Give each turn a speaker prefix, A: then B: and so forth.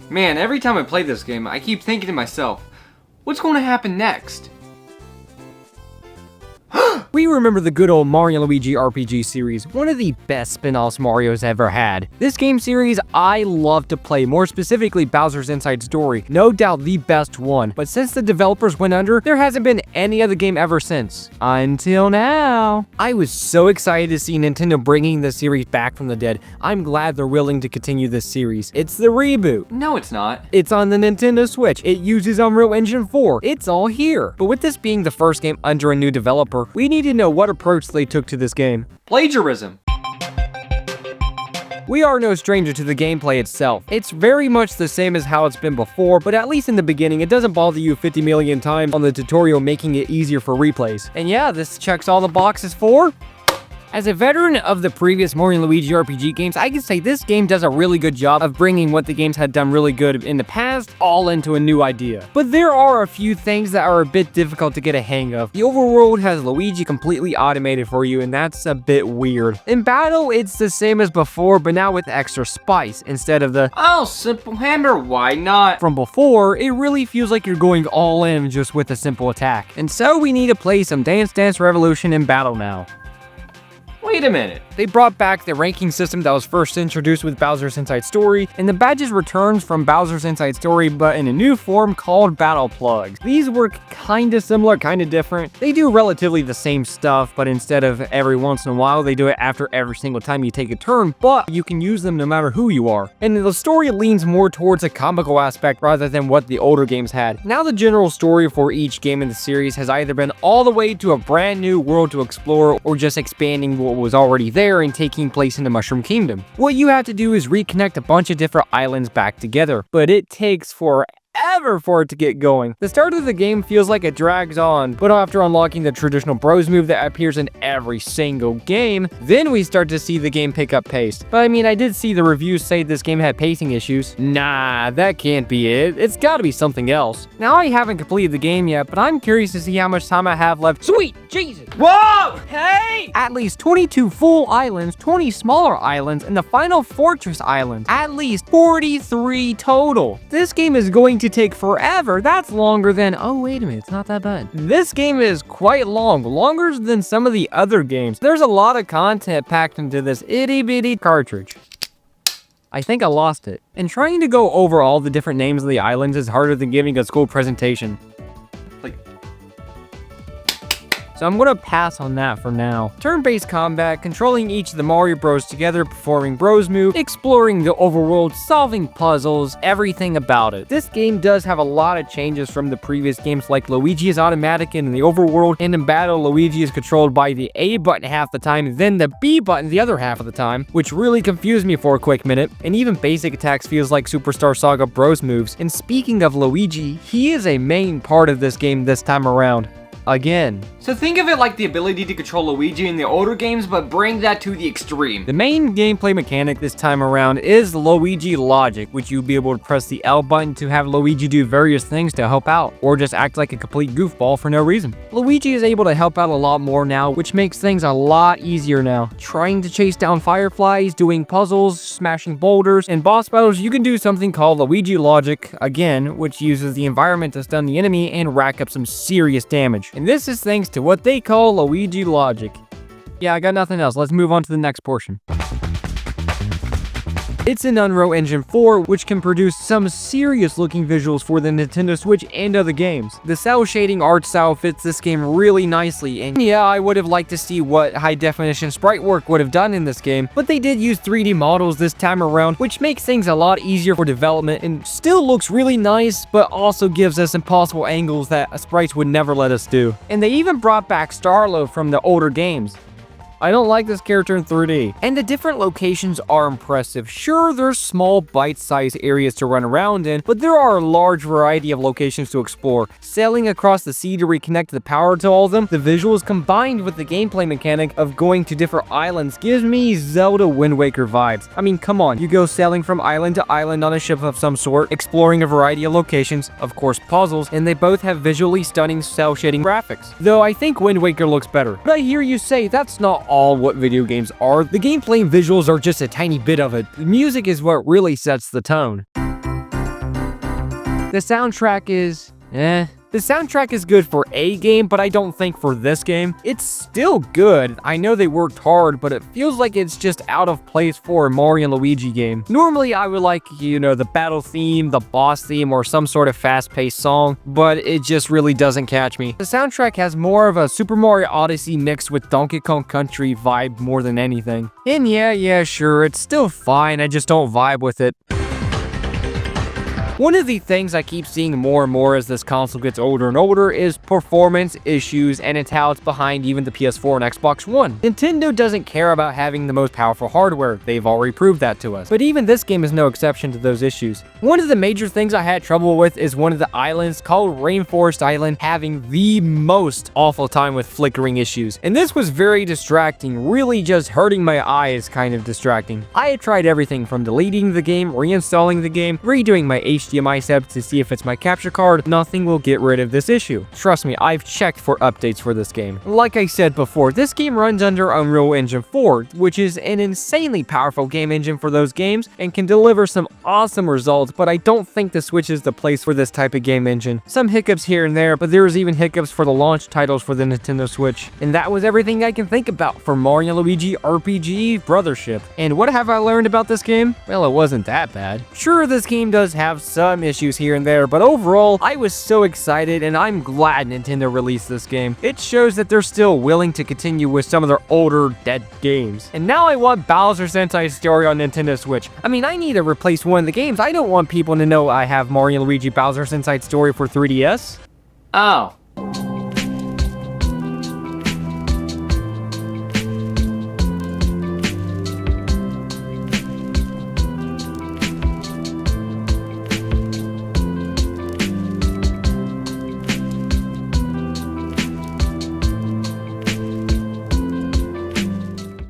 A: Man, every time I play this game, I keep thinking to myself, what's going to happen next?
B: We remember the good old Mario Luigi RPG series, one of the best spin-offs Mario's ever had. This game series I love to play, more specifically Bowser's Inside Story, no doubt the best one, but since the developers went under, there hasn't been any other game ever since. Until now. I was so excited to see Nintendo bringing this series back from the dead. I'm glad they're willing to continue this series. It's the reboot.
A: No, it's not.
B: It's on the Nintendo Switch. It uses Unreal Engine 4. It's all here. But with this being the first game under a new developer, we need to know what approach they took to this game.
A: Plagiarism.
B: We are no stranger to the gameplay itself. It's very much the same as how it's been before, but at least in the beginning, it doesn't bother you 50 million times on the tutorial, making it easier for replays. And yeah, this checks all the boxes for... As a veteran of the previous Mario Luigi RPG games, I can say this game does a really good job of bringing what the games had done really good in the past all into a new idea. But there are a few things that are a bit difficult to get a hang of. The overworld has Luigi completely automated for you, and that's a bit weird. In battle, it's the same as before, but now with extra spice instead of the
A: "Oh, simple hammer, why not?"
B: from before. It really feels like you're going all in just with a simple attack. And so we need to play some Dance Dance Revolution in battle now.
A: Wait a minute.
B: They brought back the ranking system that was first introduced with Bowser's Inside Story, and the badges returns from Bowser's Inside Story, but in a new form called Battle Plugs. These were kinda similar, kinda different. They do relatively the same stuff, but instead of every once in a while, they do it after every single time you take a turn, but you can use them no matter who you are. And the story leans more towards a comical aspect rather than what the older games had. Now the general story for each game in the series has either been all the way to a brand new world to explore, or just expanding what was already there and taking place in the Mushroom Kingdom. What you have to do is reconnect a bunch of different islands back together, but it takes forever for it to get going. The start of the game feels like it drags on, but after unlocking the traditional bros move that appears in every single game, then we start to see the game pick up pace. But I mean, I did see the reviews say this game had pacing issues. Nah, that can't be it. It's gotta be something else. Now, I haven't completed the game yet, but I'm curious to see how much time I have left. Sweet Jesus!
A: Whoa! Hey!
B: At least 22 full islands, 20 smaller islands, and the final fortress island. At least 43 total. This game is going to take forever. That's longer than... Oh, wait a minute. It's not that bad. This game is quite long. Longer than some of the other games. There's a lot of content packed into this itty-bitty cartridge. I think I lost it. And trying to go over all the different names of the islands is harder than giving a school presentation. So I'm gonna pass on that for now. Turn-based combat, controlling each of the Mario Bros together, performing Bros move, exploring the overworld, solving puzzles, everything about it. This game does have a lot of changes from the previous games, like Luigi is automatic in the overworld, and in battle, Luigi is controlled by the A button half the time, then the B button the other half of the time, which really confused me for a quick minute. And even basic attacks feels like Superstar Saga Bros moves. And speaking of Luigi, he is a main part of this game this time around. Again.
A: So think of it like the ability to control Luigi in the older games, but bring that to the extreme.
B: The main gameplay mechanic this time around is Luigi Logic, which you'll be able to press the L button to have Luigi do various things to help out, or just act like a complete goofball for no reason. Luigi is able to help out a lot more now, which makes things a lot easier now. Trying to chase down fireflies, doing puzzles, smashing boulders, and boss battles, you can do something called Luigi Logic, again, which uses the environment to stun the enemy and rack up some serious damage. And this is thanks to what they call Luigi Logic. Yeah, I got nothing else. Let's move on to the next portion. It's in Unreal Engine 4, which can produce some serious looking visuals for the Nintendo Switch and other games. The cell shading art style fits this game really nicely, and yeah, I would have liked to see what high definition sprite work would have done in this game, but they did use 3D models this time around, which makes things a lot easier for development and still looks really nice, but also gives us impossible angles that sprites would never let us do. And they even brought back Starlo from the older games. I don't like this character in 3D. And the different locations are impressive. Sure, there's small bite-sized areas to run around in, but there are a large variety of locations to explore. Sailing across the sea to reconnect the power to all of them, the visuals combined with the gameplay mechanic of going to different islands gives me Zelda Wind Waker vibes. I mean, come on, you go sailing from island to island on a ship of some sort, exploring a variety of locations, of course puzzles, and they both have visually stunning cel-shading graphics. Though I think Wind Waker looks better. But I hear you say that's not all what video games are. The gameplay and visuals are just a tiny bit of it. The music is what really sets the tone. The soundtrack is The soundtrack is good for a game, but I don't think for this game. It's still good. I know they worked hard, but it feels like it's just out of place for a Mario Luigi game. Normally, I would like, the battle theme, the boss theme, or some sort of fast-paced song, but it just really doesn't catch me. The soundtrack has more of a Super Mario Odyssey mixed with Donkey Kong Country vibe more than anything. And yeah, sure, it's still fine, I just don't vibe with it. One of the things I keep seeing more and more as this console gets older and older is performance issues, and it's how it's behind even the PS4 and Xbox One. Nintendo doesn't care about having the most powerful hardware, they've already proved that to us. But even this game is no exception to those issues. One of the major things I had trouble with is one of the islands called Rainforest Island having the most awful time with flickering issues. And this was very distracting, really just hurting my eyes kind of distracting. I had tried everything from deleting the game, reinstalling the game, redoing my HDMI setup to see if it's my capture card. Nothing will get rid of this issue. Trust me, I've checked for updates for this game. Like I said before, this game runs under Unreal Engine 4, which is an insanely powerful game engine for those games and can deliver some awesome results, but I don't think the Switch is the place for this type of game engine. Some hiccups here and there, but there was even hiccups for the launch titles for the Nintendo Switch. And that was everything I can think about for Mario Luigi RPG Brothership. And what have I learned about this game? Well, it wasn't that bad. Sure, this game does have some issues here and there, but overall, I was so excited and I'm glad Nintendo released this game. It shows that they're still willing to continue with some of their older, dead games. And now I want Bowser's Inside Story on Nintendo Switch. I mean, I need to replace one of the games. I don't want people to know I have Mario Luigi Bowser's Inside Story for 3DS.
A: Oh.